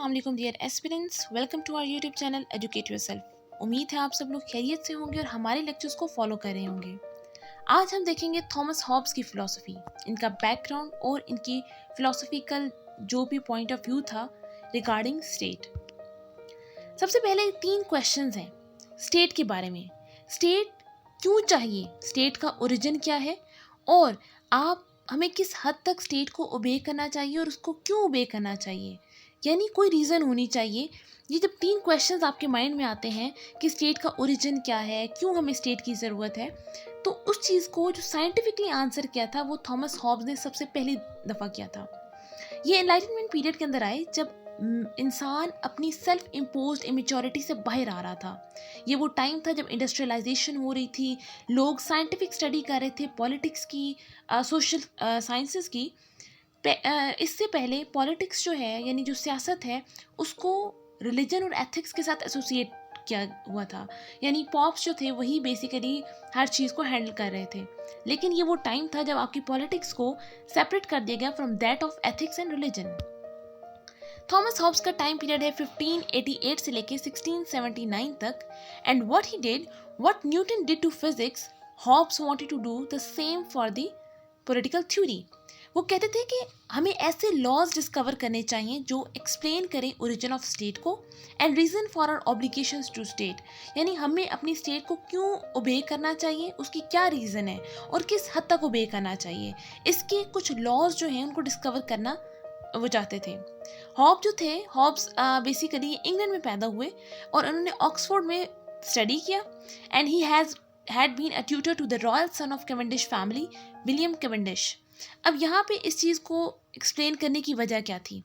अस्सलाम वालेकुम dear aspirants, welcome to our YouTube channel educate yourself. उम्मीद है आप सब लोग खैरियत से होंगे और हमारे लेक्चर्स को फॉलो कर रहे होंगे। आज हम देखेंगे थॉमस हॉब्स की फ़िलॉसफ़ी, इनका बैकग्राउंड और इनकी फ़िलॉसफिकल जो भी पॉइंट ऑफ व्यू था रिगार्डिंग स्टेट। सबसे पहले 3 क्वेश्चंस हैं स्टेट के बारे में। स्टेट क्यों चाहिए, स्टेट का ओरिजिन क्या है और आप हमें किस हद तक स्टेट को ओबे करना चाहिए और उसको क्यों ओबे करना चाहिए, यानी कोई रीज़न होनी चाहिए। ये जब 3 क्वेश्चंस आपके माइंड में आते हैं कि स्टेट का ओरिजिन क्या है, क्यों हमें स्टेट की ज़रूरत है, तो उस चीज़ को जो साइंटिफिकली आंसर किया था वो थॉमस हॉब्स ने सबसे पहली दफ़ा किया था। ये एनलाइटनमेंट पीरियड के अंदर आए जब इंसान अपनी सेल्फ इम्पोज्ड इमेच्योरिटी से बाहर आ रहा था। ये वो टाइम था जब इंडस्ट्रियलाइजेशन हो रही थी, लोग साइंटिफिक स्टडी कर रहे थे, पॉलिटिक्स की, सोशल साइंसेस की। इससे पहले पॉलिटिक्स जो है यानी जो सियासत है उसको रिलीजन और एथिक्स के साथ एसोसिएट किया हुआ था, यानी पॉप्स जो थे वही बेसिकली हर चीज़ को हैंडल कर रहे थे। लेकिन ये वो टाइम था जब आपकी पॉलिटिक्स को सेपरेट कर दिया गया from that of ethics and religion. Thomas Hobbes का टाइम पीरियड है 1588 से लेके 1679 तक। And what he did, what Newton did to physics, Hobbes wanted to do the same for the political theory. वो कहते थे कि हमें ऐसे लॉज डिस्कवर करने चाहिए जो एक्सप्लेन करें ओरिजिन ऑफ स्टेट को and reason for our obligations to state, यानी हमें अपनी स्टेट को क्यों ओबे करना चाहिए, उसकी क्या रीज़न है और किस हद तक ओबे करना चाहिए। इसके कुछ लॉज जो हैं उनको डिस्कवर करना वो चाहते थे। हॉब जो थे, हॉब्स बेसिकली इंग्लैंड में पैदा हुए और उन्होंने ऑक्सफोर्ड में स्टडी किया and he had been a tutor to the royal son of Cavendish family, William Cavendish. अब यहाँ पे इस चीज़ को एक्सप्लेन करने की वजह क्या थी,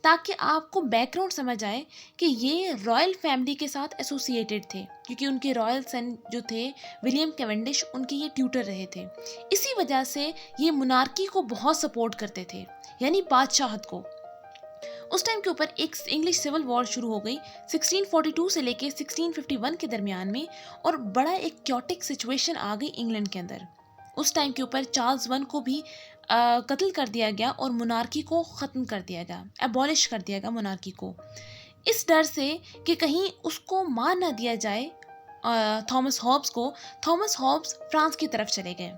ताकि आपको बैकग्राउंड समझ आए कि ये रॉयल फैमिली के साथ एसोसिएटेड थे, क्योंकि उनके रॉयल सन जो थे विलियम कैवेंडिश उनके ये ट्यूटर रहे थे। इसी वजह से ये मोनार्की को बहुत सपोर्ट करते थे, यानी बादशाहत को। उस टाइम के ऊपर एक इंग्लिश सिविल वॉर शुरू हो गई 1642 से लेके 1651 के दरमियान में, और बड़ा एक क्योटिक सिचुएशन आ गई इंग्लैंड के अंदर। उस टाइम के ऊपर चार्ल्स वन को भी कत्ल कर दिया गया और मोनार्की को ख़त्म कर दिया गया, एबॉलिश कर दिया गया मोनार्की को, इस डर से कि कहीं उसको मार ना दिया जाए थॉमस हॉब्स को। थॉमस हॉब्स फ्रांस की तरफ चले गए।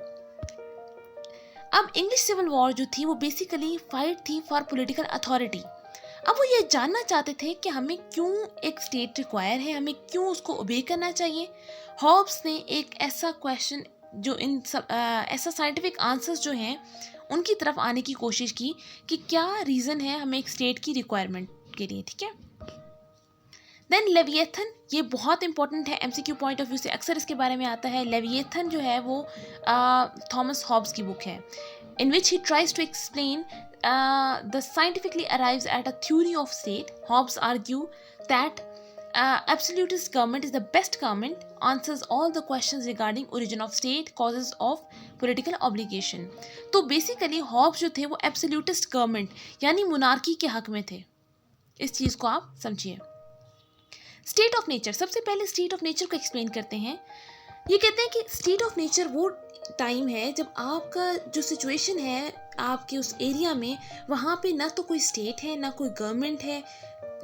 अब इंग्लिश सिविल वॉर जो थी वो बेसिकली फाइट थी फॉर पॉलिटिकल अथॉरिटी। अब वो ये जानना चाहते थे कि हमें क्यों एक स्टेट रिक्वायर है, हमें क्यों उसको ओबे करना चाहिए। हॉब्स ने एक ऐसा क्वेश्चन जो इन सब ऐसा साइंटिफिक आंसर्स जो हैं उनकी तरफ आने की कोशिश की कि क्या रीज़न है हमें एक स्टेट की रिक्वायरमेंट के लिए, ठीक है। देन लेविएथन, ये बहुत इंपॉर्टेंट है, एमसीक्यू पॉइंट ऑफ व्यू से अक्सर इसके बारे में आता है। लेविएथन जो है वो थॉमस हॉब्स की बुक है, in which he tries to explain the scientifically arrives at a theory of state. Hobbes argue that absolutist government is the best government, answers all the questions regarding origin of state, causes of political obligation. तो basically Hobbs जो थे वो absolutist government यानी monarchy के हक में थे। इस चीज़ को आप समझिए। स्टेट ऑफ नेचर, सबसे पहले स्टेट ऑफ नेचर को एक्सप्लेन करते हैं। ये कहते हैं कि स्टेट ऑफ नेचर वो टाइम है जब आपका जो सिचुएशन है आपके उस एरिया में, वहाँ पे ना तो कोई स्टेट है ना कोई गवर्नमेंट है,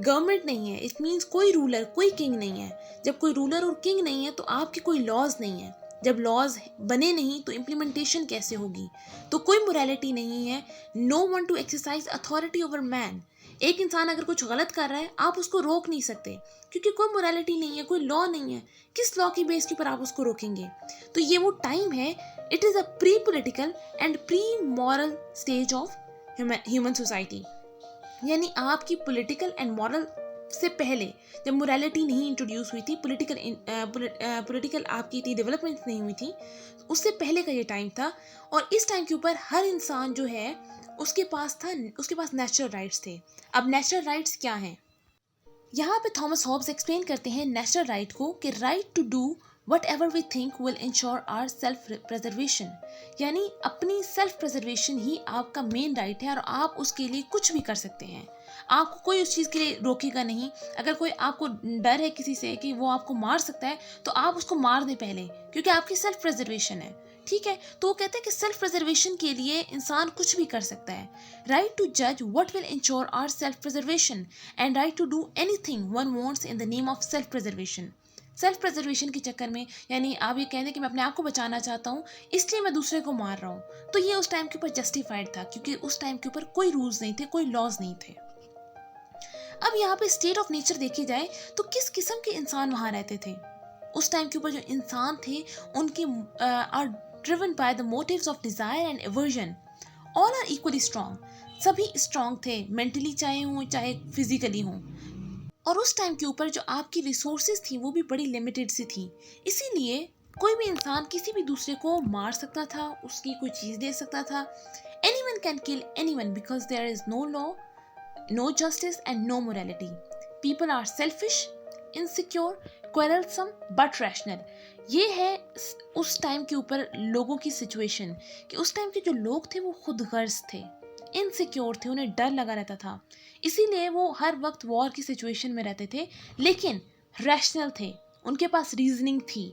गवर्नमेंट नहीं है, इट मीन्स कोई रूलर, कोई किंग नहीं है। जब कोई रूलर और किंग नहीं है तो आपके कोई लॉज नहीं है, जब लॉज बने नहीं तो इम्प्लीमेंटेशन कैसे होगी, तो कोई मोरालिटी नहीं है, no one to exercise authority over man. एक इंसान अगर कुछ गलत कर रहा है आप उसको रोक नहीं सकते, क्योंकि कोई मोरालिटी नहीं है, कोई लॉ नहीं है, किस लॉ की बेस के ऊपर आप उसको रोकेंगे। तो ये वो टाइम है, it is a pre political and pre moral stage of human society, यानी आपकी पॉलिटिकल एंड मॉरल से पहले जब मोरालिटी नहीं इंट्रोड्यूस हुई थी, पॉलिटिकल आपकी इतनी डेवलपमेंट नहीं हुई थी, उससे पहले का ये टाइम था। और इस टाइम के ऊपर हर इंसान जो है उसके पास नेचुरल राइट्स थे। अब नेचुरल राइट्स क्या हैं, यहाँ पे थॉमस हॉब्स एक्सप्लेन करते हैं नेचुरल राइट को कि right to do whatever we think will ensure our self preservation, यानी अपनी सेल्फ प्रेजर्वेशन ही आपका मेन राइट है और आप उसके लिए कुछ भी कर सकते हैं। आपको कोई उस चीज़ के लिए रोकेगा नहीं। अगर कोई आपको डर है किसी से कि वो आपको मार सकता है तो आप उसको मार दें पहले, क्योंकि आपकी सेल्फ प्रेजर्वेशन है, ठीक है, तो वो कहते हैं कि सेल्फ प्रिजर्वेशन के लिए इंसान कुछ भी कर सकता है. राइट टू जज what will ensure our self preservation and right to do anything one wants in the name of self preservation. Self preservation के चक्कर में, यानी आप ये कहते हैं कि मैं अपने आप को बचाना चाहता हूँ इसलिए मैं दूसरे को मार रहा हूँ, तो ये उस टाइम के ऊपर जस्टिफाइड था क्योंकि उस टाइम के ऊपर कोई रूल्स नहीं थे, कोई लॉज नहीं थे. अब यहाँ पे स्टेट ऑफ नेचर देखी जाए तो किस किस्म के इंसान वहाँ रहते थे. उस टाइम के ऊपर जो इंसान थे उनके are driven by the motives of desire and aversion. All are equally strong. सभी स्ट्रांग थे, मेंटली चाहे हों चाहे फिजिकली हों. और उस टाइम के ऊपर जो आपकी रिसोर्सेज थी वो भी बड़ी लिमिटेड सी थी. इसीलिए कोई भी इंसान किसी भी दूसरे को मार सकता था, उसकी कोई चीज़ दे सकता था. Anyone can kill anyone because there is no law, no justice and no morality. People are selfish, insecure, quarrelsome but rational. ये है उस टाइम के ऊपर लोगों की सिचुएशन कि उस टाइम के जो लोग थे वो खुद गर्ज थे, इनसिक्योर थे, उन्हें डर लगा रहता था, इसीलिए वो हर वक्त वॉर की सिचुएशन में रहते थे, लेकिन रैशनल थे, उनके पास रीजनिंग थी.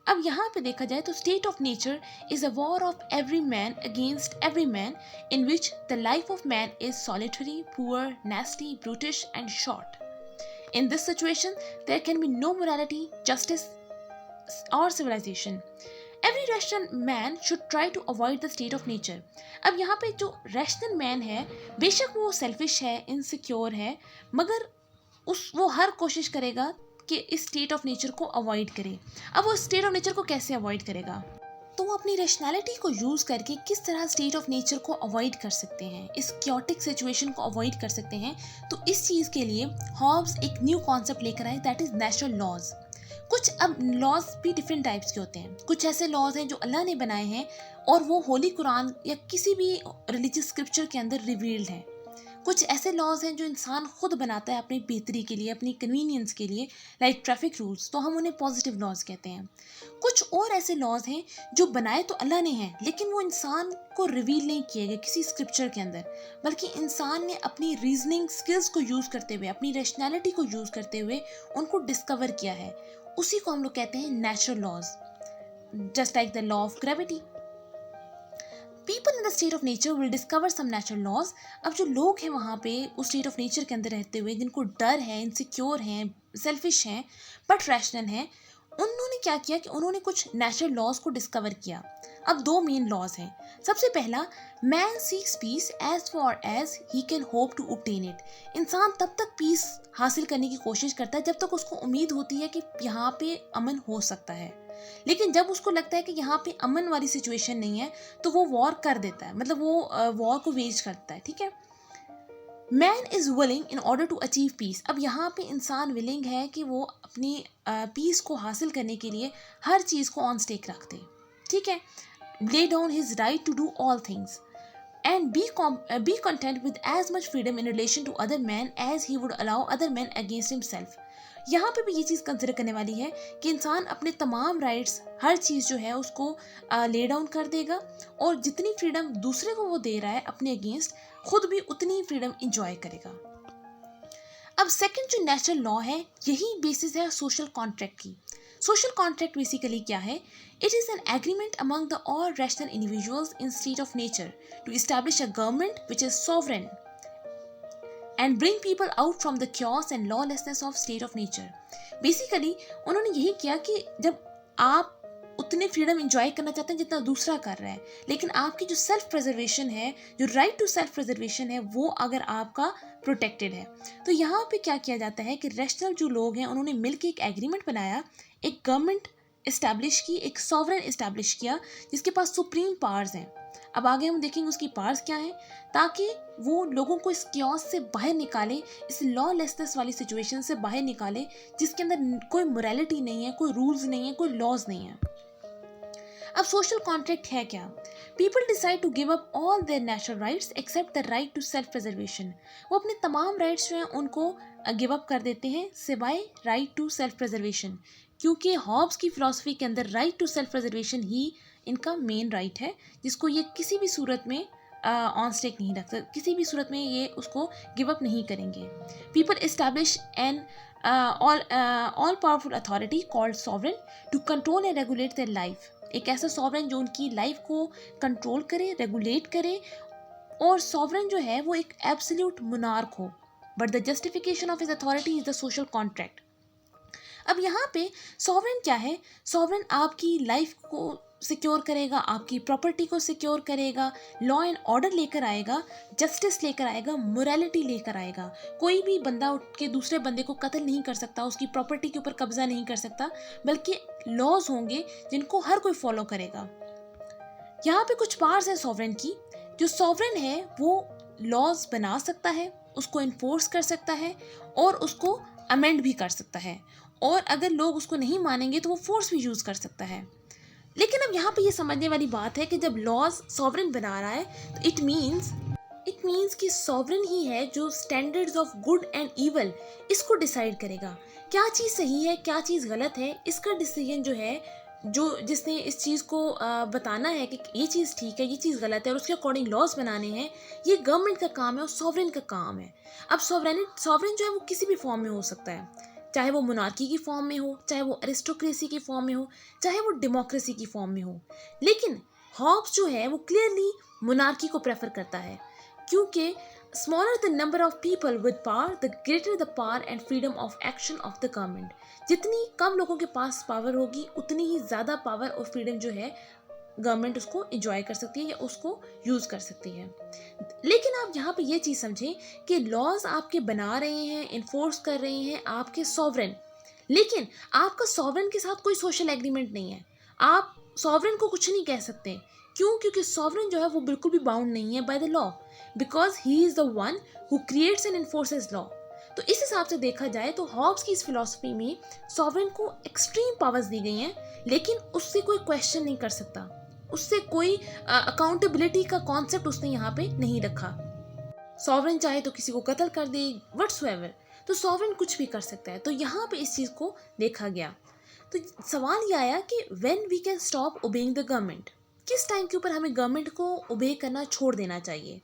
अब यहाँ पे देखा जाए तो state of nature is a war of every man against every man in which the life of man is solitary, poor, nasty, brutish and short. In this situation, there can be no morality, justice or civilization. Every rational man should try to avoid the state of nature. अब यहाँ पे जो rational man है, बेशक वो selfish है, insecure है, मगर वो हर कोशिश करेगा कि इस स्टेट ऑफ नेचर को अवॉइड करे. अब वो स्टेट ऑफ नेचर को कैसे अवॉइड करेगा, तो वो अपनी रैशनैलिटी को यूज़ करके किस तरह स्टेट ऑफ नेचर को अवॉइड कर सकते हैं, इस क्योटिक सिचुएशन को अवॉइड कर सकते हैं. तो इस चीज़ के लिए हॉब्स एक न्यू कॉन्सेप्ट लेकर आए, दैट इज़ नेचुरल लॉज. कुछ अब लॉज भी डिफरेंट टाइप्स के होते हैं. कुछ ऐसे लॉज हैं जो अल्लाह ने बनाए हैं और वो होली कुरान या किसी भी रिलीजियस स्क्रिप्चर के अंदर रिवील्ड है. कुछ ऐसे लॉज हैं जो इंसान खुद बनाता है अपनी बेहतरी के लिए, अपनी कन्वीनियंस के लिए, लाइक ट्रैफिक रूल्स, तो हम उन्हें पॉजिटिव लॉज कहते हैं. कुछ और ऐसे लॉज हैं जो बनाए तो अल्लाह ने हैं लेकिन वो इंसान को रिवील नहीं किए गए किसी स्क्रिप्चर के अंदर, बल्कि इंसान ने अपनी रीजनिंग स्किल्स को यूज़ करते हुए, अपनी रैशनैलिटी को यूज़ करते हुए उनको डिस्कवर किया है. उसी को हम लोग कहते हैं natural laws, just like the law of gravity. People in the state of nature will discover some natural laws. अब जो लोग हैं वहाँ पे उस स्टेट ऑफ नेचर के अंदर रहते हुए, जिनको डर है, इनसिक्योर हैं, सेल्फिश हैं, बट रैशनल हैं, उन्होंने क्या किया कि उन्होंने कुछ नेचुरल लॉज को डिस्कवर किया. अब दो मेन लॉज हैं. सबसे पहला, man seeks peace as far as he can hope to obtain it. इंसान तब तक पीस हासिल करने की कोशिश करता है जब तक उसको उम्मीद होती है कि यहाँ पे अमन हो सकता है, लेकिन जब उसको लगता है कि यहाँ पे अमन वाली सिचुएशन नहीं है तो वो वॉर कर देता है, मतलब वो वॉर को वेज करता है. ठीक है, man is willing in order to achieve peace. अब यहाँ पे इंसान विलिंग है कि वो अपनी पीस को हासिल करने के लिए हर चीज़ को ऑन स्टेक रख दे. ठीक है, lay down his right to do all things and be content with as much freedom in relation to other men as he would allow other men against himself. यहाँ पे भी ये चीज़ कंसिडर करने वाली है कि इंसान अपने तमाम राइट्स, हर चीज़ जो है उसको ले डाउन कर देगा और जितनी फ्रीडम दूसरे को वो दे रहा है अपने अगेंस्ट, खुद भी उतनी ही फ्रीडम इंजॉय करेगा. अब सेकंड जो नेचुरल लॉ है, यही बेसिस है सोशल कॉन्ट्रैक्ट की. सोशल कॉन्ट्रैक्ट बेसिकली क्या है? It is an agreement among the all rational individuals in state of nature to establish a government which is sovereign and bring people out from the chaos and lawlessness of state of nature. Basically उन्होंने यही किया कि जब आप उतने freedom enjoy करना चाहते हैं जितना दूसरा कर रहा है, लेकिन आपकी जो सेल्फ प्रिजर्वेशन है, जो राइट टू सेल्फ प्रिजर्वेशन है, वो अगर आपका प्रोटेक्टेड है, तो यहाँ पे क्या किया जाता है कि रैशनल जो लोग हैं उन्होंने मिलकर एक एग्रीमेंट बनाया, एक गवर्नमेंट इस्टेब्लिश की, एक सॉवरेन इस्टेब्लिश किया जिसके पास सुप्रीम पावर्स हैं. अब आगे हम देखेंगे उसकी पावर्स क्या हैं, ताकि वो लोगों को इस क्योस से बाहर निकाले, इस लॉलेसनेस वाली सिचुएशन से बाहर निकाले जिसके अंदर कोई मोरालिटी नहीं है, कोई रूल्स नहीं है, कोई लॉज नहीं है. अब सोशल कॉन्ट्रैक्ट है क्या? People decide to give up all their natural rights except the right to self preservation. वो अपने तमाम राइट्स जो हैं उनको गिव अप कर देते हैं सिवाय राइट टू सेल्फ प्रिजर्वेशन, क्योंकि हॉब्स की फिलॉसफी के अंदर राइट टू सेल्फ प्रिजर्वेशन ही इनका मेन राइट है, जिसको ये किसी भी सूरत में ऑन स्टेक नहीं रख सकते, किसी भी सूरत में ये उसको गिव अप नहीं करेंगे. People establish an all powerful authority called sovereign to control and regulate their life. एक ऐसा सॉवरेन जो उनकी लाइफ को कंट्रोल करे, रेगुलेट करे, और सॉवरेन जो है वो एक एब्सोल्यूट मोनार्क हो, but the justification of his authority is the social contract. अब यहाँ पे सॉवरेन क्या है? सॉवरेन आपकी लाइफ को सिक्योर करेगा, आपकी प्रॉपर्टी को सिक्योर करेगा, लॉ एंड ऑर्डर लेकर आएगा, जस्टिस लेकर आएगा, मोरालिटी लेकर आएगा। कोई भी बंदा उठ के दूसरे बंदे को कत्ल नहीं कर सकता, उसकी प्रॉपर्टी के ऊपर कब्जा नहीं कर सकता, बल्कि लॉज होंगे जिनको हर कोई फॉलो करेगा। यहाँ पे कुछ पावर्स हैं सॉवरेन की। जो सॉवरेन है वो लॉज बना सकता है, उसको इन्फोर्स कर सकता है और उसको अमेंड भी कर सकता है, और अगर लोग उसको नहीं मानेंगे तो वो फोर्स भी यूज़ कर सकता है। लेकिन अब यहाँ पे ये समझने वाली बात है कि जब लॉज सॉवरेन बना रहा है तो इट मीन्स कि सॉवरेन ही है जो standards of good and evil इसको डिसाइड करेगा। क्या चीज़ सही है, क्या चीज़ गलत है, इसका डिसीजन जो है, जो जिसने इस चीज़ को बताना है कि ये चीज़ ठीक है, ये चीज़ गलत है, और उसके अकॉर्डिंग लॉज बनाने हैं, ये गवर्नमेंट का काम है और सॉवरेन का काम है। अब सॉवरेन जो है वो किसी भी फॉर्म में हो सकता है, चाहे वो मोनार्की की फॉर्म में हो, चाहे वो अरिस्टोक्रेसी की फॉर्म में हो, चाहे वो डेमोक्रेसी की फॉर्म में हो। लेकिन हॉब्स जो है वो क्लियरली मोनार्की को प्रेफर करता है, क्योंकि smaller the number of people with power the greater the power and freedom of action of the government. जितनी कम लोगों के पास पावर होगी उतनी ही ज़्यादा पावर और फ्रीडम जो है गवर्नमेंट उसको इंजॉय कर सकती है या उसको यूज़ कर सकती है। लेकिन आप यहाँ पे ये चीज़ समझें कि लॉज आपके बना रहे हैं, इन्फोर्स कर रहे हैं आपके सॉवरेन, लेकिन आपका सॉवरेन के साथ कोई सोशल एग्रीमेंट नहीं है। आप सॉवरेन को कुछ नहीं कह सकते। क्यों? क्योंकि सॉवरेन जो है वो बिल्कुल भी बाउंड नहीं है by the law, because he is the one who creates and enforces law. तो इस हिसाब से देखा जाए तो हॉब्स की इस फिलॉसफी में सॉवरेन को एक्सट्रीम पावर्स दी गई हैं, लेकिन उससे कोई क्वेश्चन नहीं कर सकता, उससे कोई अकाउंटेबिलिटी का कॉन्सेप्ट उसने यहाँ पे नहीं रखा। सॉवरेन चाहे तो किसी को कत्ल कर दे, व्हाटसोएवर, तो सॉवरेन कुछ भी कर सकता है। तो यहाँ पे इस चीज़ को देखा गया। तो सवाल ये आया कि when we can stop obeying the government, किस टाइम के ऊपर हमें गवर्नमेंट को ओबे करना छोड़ देना चाहिए।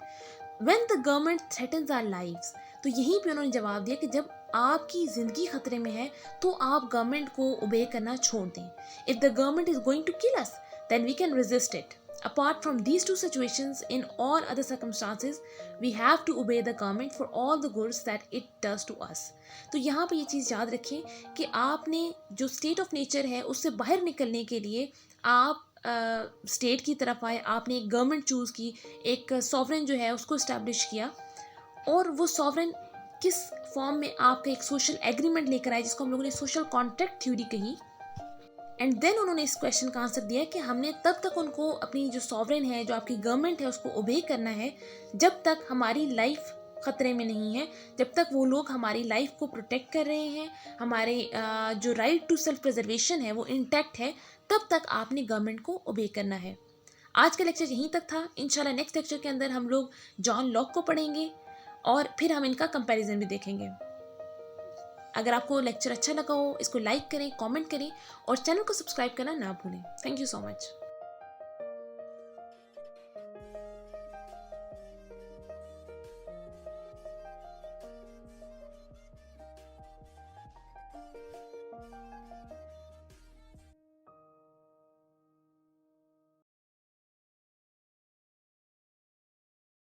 When the government threatens our lives, तो यहीं पे उन्होंने जवाब दिया कि जब आपकी ज़िंदगी खतरे में है तो आप गवर्नमेंट को ओबे करना छोड़ दें। If the government is going to kill us then we can resist it. Apart from these two situations, in all other circumstances, we have to obey the government for all the goods that it does to us. तो यहाँ पे ये चीज़ याद रखें कि आपने जो state of nature है उससे बाहर निकलने के लिए आप स्टेट की तरफ आए, आपने एक गवर्नमेंट चूज़ की, एक सॉवरेन जो है उसको इस्टेब्लिश किया, और वो सॉवरेन किस फॉर्म में आपका एक सोशल एग्रीमेंट लेकर आए, जिसको हम लोगों ने सोशल कॉन्ट्रैक्ट थ्योरी कही। एंड देन उन्होंने इस क्वेश्चन का आंसर दिया कि हमने तब तक उनको अपनी जो सॉवरेन है, जो आपकी गवर्नमेंट है, उसको ओबे करना है जब तक हमारी लाइफ खतरे में नहीं है, जब तक वो लोग हमारी लाइफ को प्रोटेक्ट कर रहे हैं, हमारे जो राइट टू सेल्फ प्रिजर्वेशन है वो इंटैक्ट है, तब तक आपने गवर्नमेंट को ओबे करना है। आज का लेक्चर यहीं तक था। इंशाल्लाह नेक्स्ट लेक्चर के अंदर हम लोग जॉन लॉक को पढ़ेंगे और फिर हम इनका कंपैरिजन भी देखेंगे। अगर आपको लेक्चर अच्छा लगा हो, इसको लाइक करें, कमेंट करें और चैनल को सब्सक्राइब करना ना भूलें। Thank you so much.